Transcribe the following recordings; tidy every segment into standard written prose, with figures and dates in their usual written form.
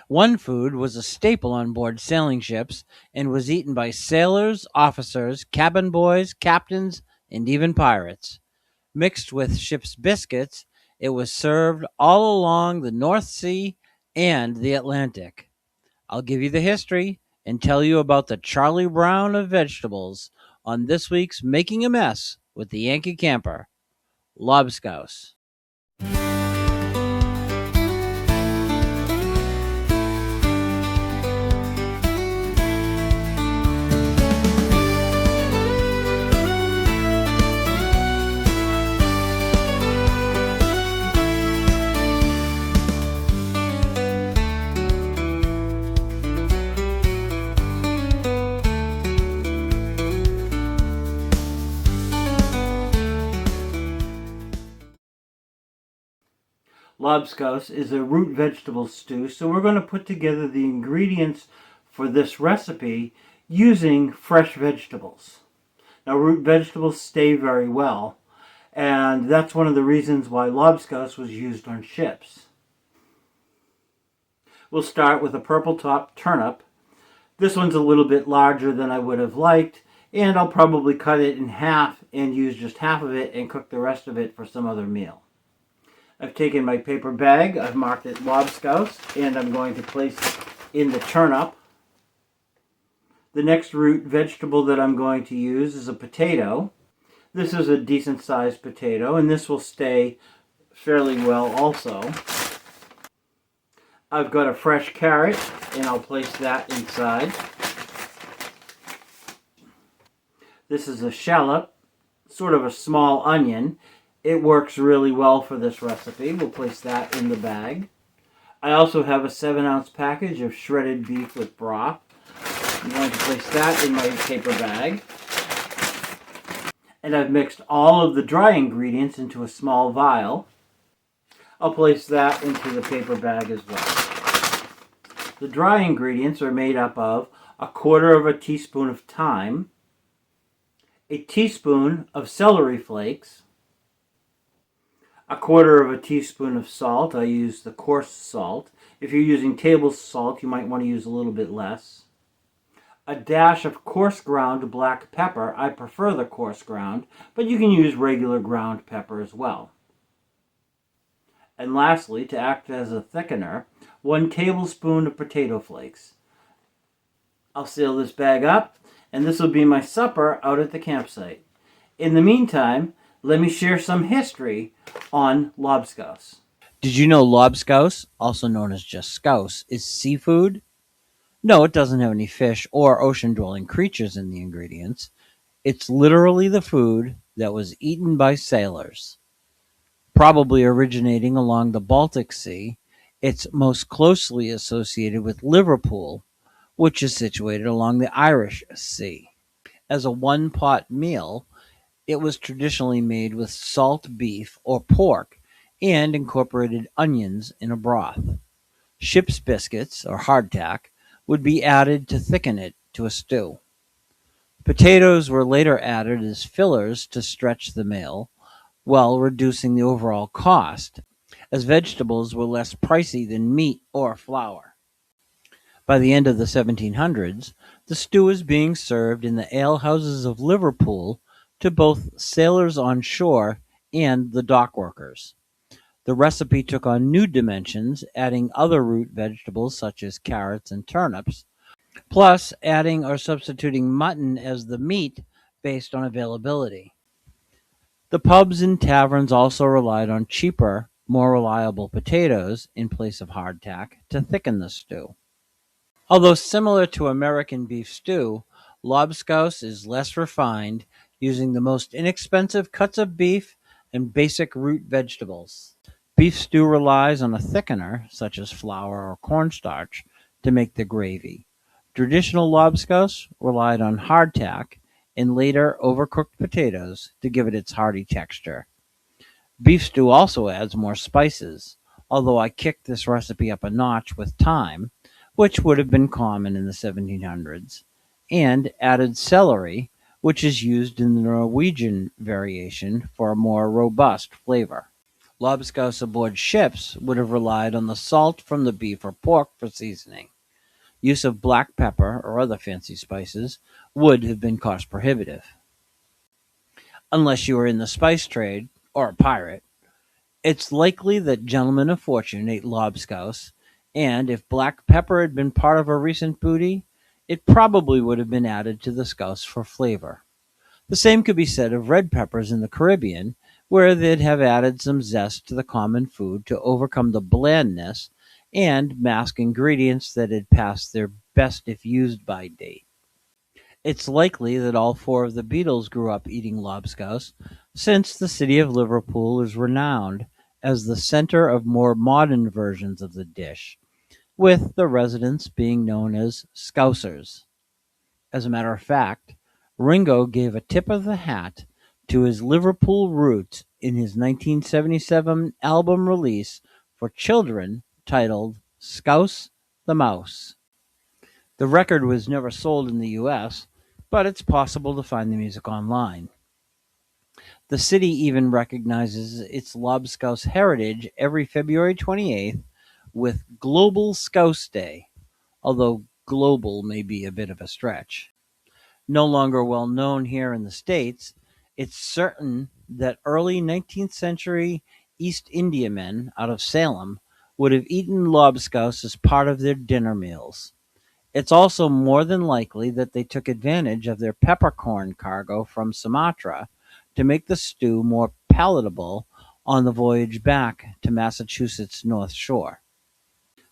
One food was a staple on board sailing ships and was eaten by sailors, officers, cabin boys, captains, and even pirates. Mixed with ship's biscuits, it was served all along the North Sea and the Atlantic. I'll give you the history and tell you about the Charlie Brown of vegetables on this week's Making a Mess with the Yankee Camper, Lobscouse. Lobscouse is a root vegetable stew, so we're going to put together the ingredients for this recipe using fresh vegetables. Now, root vegetables stay very well, and that's one of the reasons why lobscouse was used on ships. We'll start with a purple top turnip. This one's a little bit larger than I would have liked, and I'll probably cut it in half and use just half of it and cook the rest of it for some other meal. I've taken my paper bag, I've marked it lobscouse, and I'm going to place it in the turnip. The next root vegetable that I'm going to use is a potato. This is a decent sized potato, and this will stay fairly well also. I've got a fresh carrot, and I'll place that inside. This is a shallot, sort of a small onion. It works really well for this recipe. We'll place that in the bag. I also have a 7-ounce package of shredded beef with broth. I'm going to place that in my paper bag. And I've mixed all of the dry ingredients into a small vial. I'll place that into the paper bag as well. The dry ingredients are made up of 1/4 teaspoon of thyme, a teaspoon of celery flakes, 1/4 teaspoon of salt. I use the coarse salt. If you're using table salt, you might want to use a little bit less. A dash of coarse ground black pepper. I prefer the coarse ground, but you can use regular ground pepper as well. And lastly, to act as a thickener, 1 tablespoon of potato flakes. I'll seal this bag up, and this will be my supper out at the campsite. In the meantime, let me share some history on lobscouse. Did you know lobscouse, also known as just scouse, is seafood? No, it doesn't have any fish or ocean-dwelling creatures in the ingredients. It's literally the food that was eaten by sailors. Probably originating along the Baltic Sea, it's most closely associated with Liverpool, which is situated along the Irish Sea. As a one-pot meal, it was traditionally made with salt beef or pork and incorporated onions in a broth. Ship's biscuits, or hardtack, would be added to thicken it to a stew. Potatoes were later added as fillers to stretch the meal, while reducing the overall cost, as vegetables were less pricey than meat or flour. By the end of the 1700s, the stew was being served in the alehouses of Liverpool to both sailors on shore and the dock workers. The recipe took on new dimensions, adding other root vegetables such as carrots and turnips, plus adding or substituting mutton as the meat based on availability. The pubs and taverns also relied on cheaper, more reliable potatoes in place of hardtack to thicken the stew. Although similar to American beef stew, lobscouse is less refined, using the most inexpensive cuts of beef and basic root vegetables. Beef stew relies on a thickener, such as flour or cornstarch, to make the gravy. Traditional lobscouse relied on hardtack and later overcooked potatoes to give it its hearty texture. Beef stew also adds more spices, although I kicked this recipe up a notch with thyme, which would have been common in the 1700s, and added celery, which is used in the Norwegian variation for a more robust flavor. Lobscouse aboard ships would have relied on the salt from the beef or pork for seasoning. Use of black pepper or other fancy spices would have been cost prohibitive. Unless you were in the spice trade or a pirate, it's likely that gentlemen of fortune ate lobscouse, and if black pepper had been part of a recent booty, it probably would have been added to the scouse for flavor. The same could be said of red peppers in the Caribbean, where they'd have added some zest to the common food to overcome the blandness and mask ingredients that had passed their best if used by date. It's likely that all four of the Beatles grew up eating lobscouse, since the city of Liverpool is renowned as the center of more modern versions of the dish, with the residents being known as Scousers. As a matter of fact, Ringo gave a tip of the hat to his Liverpool roots in his 1977 album release for children titled Scouse the Mouse. The record was never sold in the US, but it's possible to find the music online. The city even recognizes its Lobscouse heritage every February 28th with Global Scouse Day, although global may be a bit of a stretch. No longer well known here in the States, it's certain that early 19th century East Indiamen out of Salem would have eaten lobscouse as part of their dinner meals. It's also more than likely that they took advantage of their peppercorn cargo from Sumatra to make the stew more palatable on the voyage back to Massachusetts' North Shore.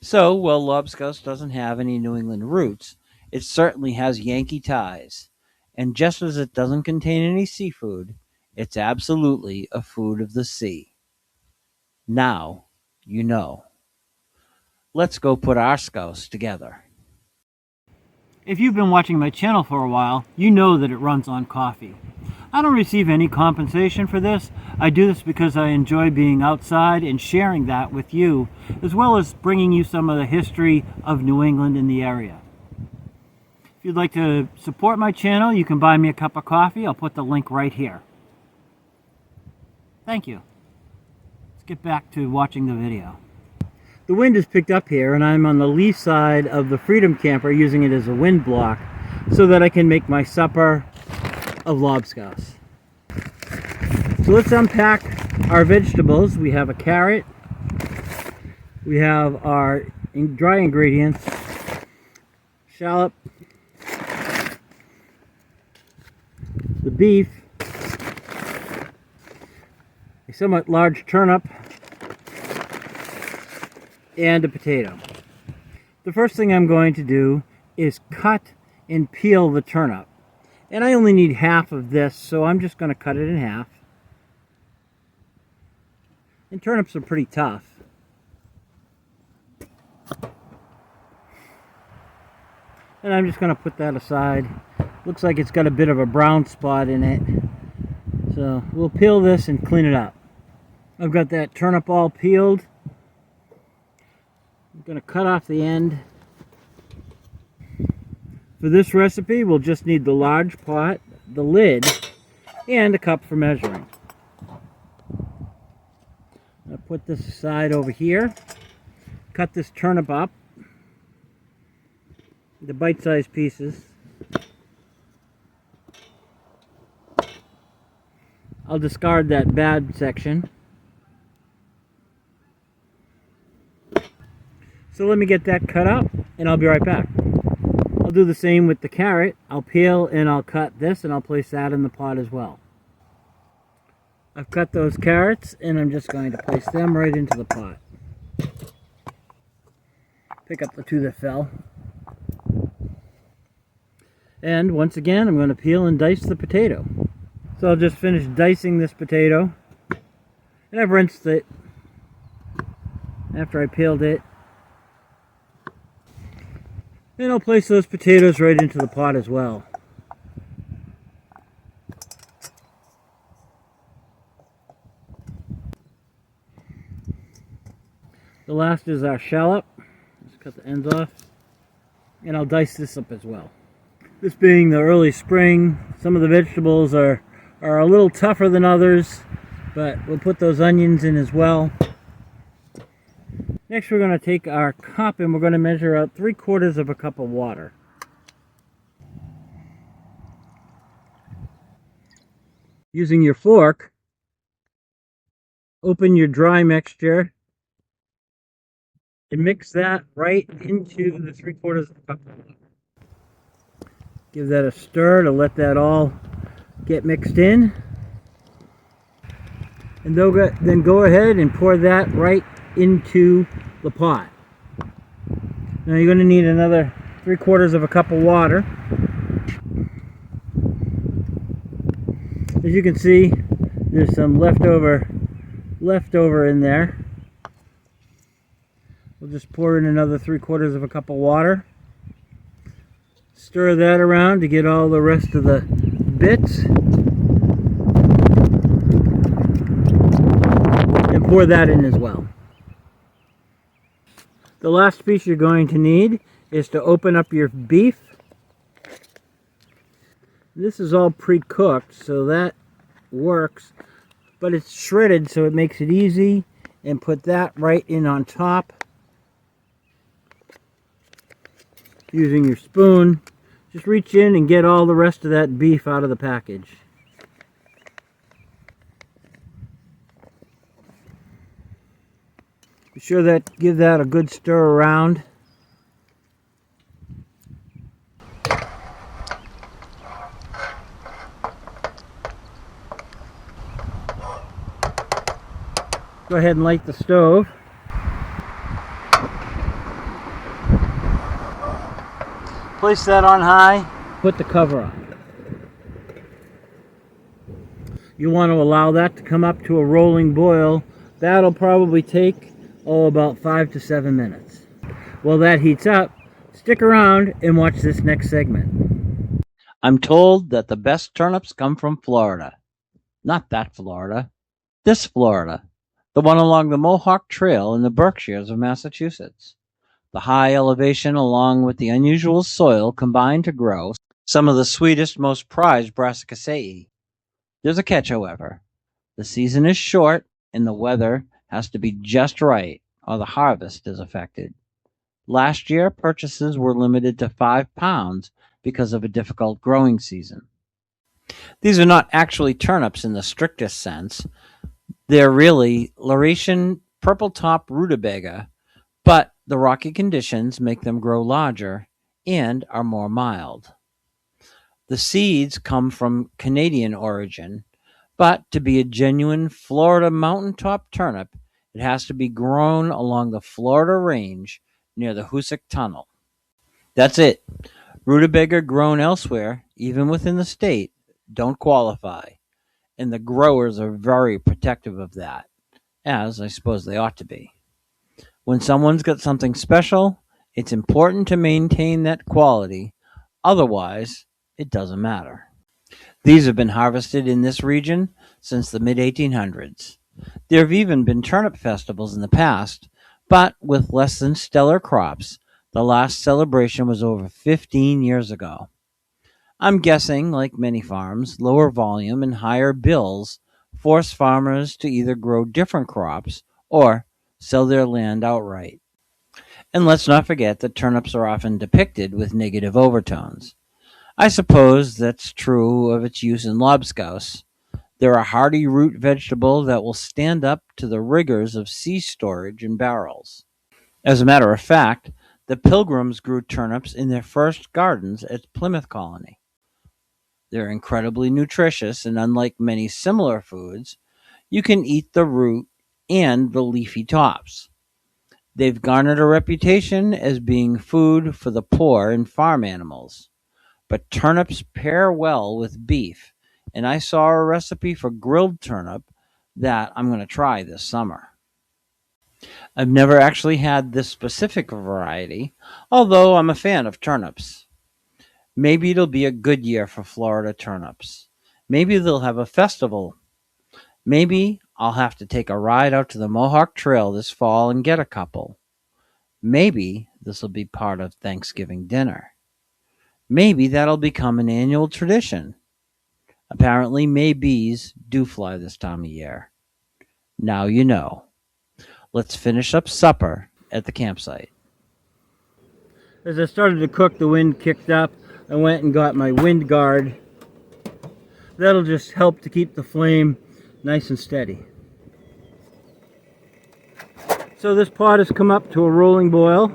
So, while lobscouse doesn't have any New England roots, it certainly has Yankee ties. And just as it doesn't contain any seafood, it's absolutely a food of the sea. Now, you know. Let's go put our scouse together. If you've been watching my channel for a while, you know that it runs on coffee. I don't receive any compensation for this. I do this because I enjoy being outside and sharing that with you, as well as bringing you some of the history of New England in the area. If you'd like to support my channel, you can buy me a cup of coffee. I'll put the link right here. Thank you. Let's get back to watching the video. The wind is picked up here, and I'm on the lee side of the Freedom Camper using it as a wind block so that I can make my supper of lobscouse. So let's unpack our vegetables. We have a carrot. We have our dry ingredients, shallot, the beef, a somewhat large turnip, and a potato. The first thing I'm going to do is cut and peel the turnip. And I only need half of this, so I'm just going to cut it in half. And turnips are pretty tough. And I'm just going to put that aside. Looks like it's got a bit of a brown spot in it. So we'll peel this and clean it up. I've got that turnip all peeled. I'm going to cut off the end. For this recipe, we'll just need the large pot, the lid, and a cup for measuring. I'll put this aside over here. Cut this turnip up into bite-sized pieces. I'll discard that bad section. So let me get that cut up, and I'll be right back. I'll do the same with the carrot. I'll peel and I'll cut this, and I'll place that in the pot as well. I've cut those carrots, and I'm just going to place them right into the pot. Pick up the two that fell. And once again, I'm going to peel and dice the potato. So I'll just finish dicing this potato. And I've rinsed it after I peeled it. And I'll place those potatoes right into the pot as well. The last is our shallot. Just cut the ends off. And I'll dice this up as well. This being the early spring, some of the vegetables are a little tougher than others. but we'll put those onions in as well. Next we're going to take our cup and we're going to measure out 3/4 of a cup of water. Using your fork, open your dry mixture and mix that right into the 3/4 of a cup of water. Give that a stir to let that all get mixed in. And then go ahead and pour that right into the pot. Now you're going to need another 3/4 of a cup of water. As you can see, there's some leftover in there. We'll just pour in another 3/4 of a cup of water. Stir that around to get all the rest of the bits. And pour that in as well. The last piece you're going to need is to open up your beef. This is all pre-cooked, so that works, but it's shredded, so it makes it easy. And put that right in on top. Using your spoon, just reach in and get all the rest of that beef out of the package. Be sure that give that a good stir around. Go ahead and light the stove. Place that on high, put the cover on. You want to allow that to come up to a rolling boil. That'll probably take about 5 to 7 minutes. While that heats up, stick around and watch this next segment. I'm told that the best turnips come from Florida. Not that Florida. This Florida. The one along the Mohawk Trail in the Berkshires of Massachusetts. The high elevation along with the unusual soil combine to grow some of the sweetest, most prized brassicaceae. There's a catch, however. The season is short and the weather has to be just right or the harvest is affected. Last year, purchases were limited to 5 pounds because of a difficult growing season. These are not actually turnips in the strictest sense. They're really Laurentian purple top rutabaga, but the rocky conditions make them grow larger and are more mild. The seeds come from Canadian origin, but to be a genuine Florida mountaintop turnip, it has to be grown along the Florida Range near the Hoosick Tunnel. That's it. Rutabaga grown elsewhere, even within the state, don't qualify, and the growers are very protective of that, as I suppose they ought to be. When someone's got something special, it's important to maintain that quality, otherwise it doesn't matter. These have been harvested in this region since the mid-1800s. There have even been turnip festivals in the past, but with less than stellar crops. The last celebration was over 15 years ago. I'm guessing, like many farms, lower volume and higher bills force farmers to either grow different crops or sell their land outright. And let's not forget that turnips are often depicted with negative overtones. I suppose that's true of its use in Lobscouse. They're a hardy root vegetable that will stand up to the rigors of sea storage in barrels. As a matter of fact, the Pilgrims grew turnips in their first gardens at Plymouth Colony. They're incredibly nutritious, and unlike many similar foods, you can eat the root and the leafy tops. They've garnered a reputation as being food for the poor and farm animals. But turnips pair well with beef, and I saw a recipe for grilled turnip that I'm going to try this summer. I've never actually had this specific variety, although I'm a fan of turnips. Maybe it'll be a good year for Florida turnips. Maybe they'll have a festival. Maybe I'll have to take a ride out to the Mohawk Trail this fall and get a couple. Maybe this will be part of Thanksgiving dinner. Maybe that'll become an annual tradition. Apparently, May bees do fly this time of year. Now you know. Let's finish up supper at the campsite. As I started to cook, the wind kicked up. I went and got my wind guard. That'll just help to keep the flame nice and steady. So this pot has come up to a rolling boil.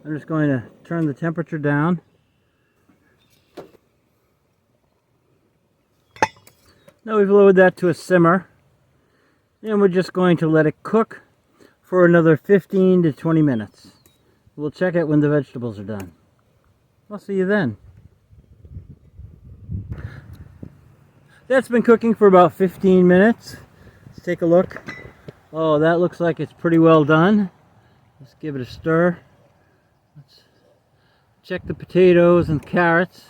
I'm just going to turn the temperature down. Now we've lowered that to a simmer. And we're just going to let it cook for another 15 to 20 minutes. We'll check it when the vegetables are done. I'll see you then. That's been cooking for about 15 minutes. Let's take a look. Oh, that looks like it's pretty well done. Let's give it a stir. Let's check the potatoes and carrots.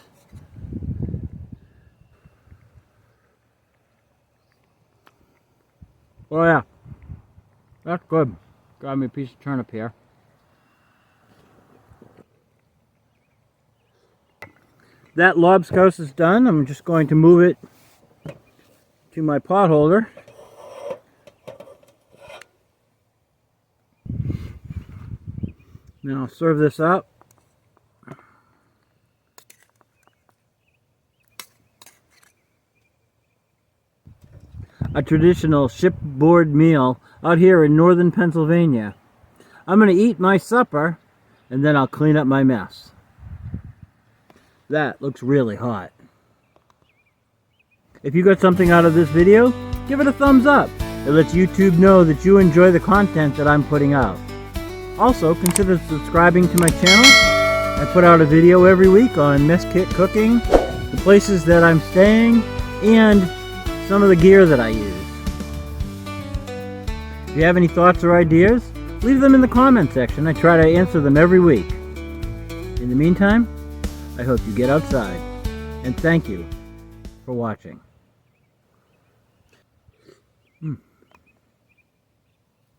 Oh yeah, that's good. Grab me a piece of turnip here. That lobscouse is done. I'm just going to move it to my pot holder. Now I'll serve this up. A traditional shipboard meal out here in northern Pennsylvania. I'm going to eat my supper and then I'll clean up my mess. That looks really hot. If you got something out of this video, give it a thumbs up. It lets YouTube know that you enjoy the content that I'm putting out. Also, consider subscribing to my channel. I put out a video every week on mess kit cooking, the places that I'm staying, and some of the gear that I use. If you have any thoughts or ideas, leave them in the comment section. I try to answer them every week. In the meantime, I hope you get outside, and thank you for watching.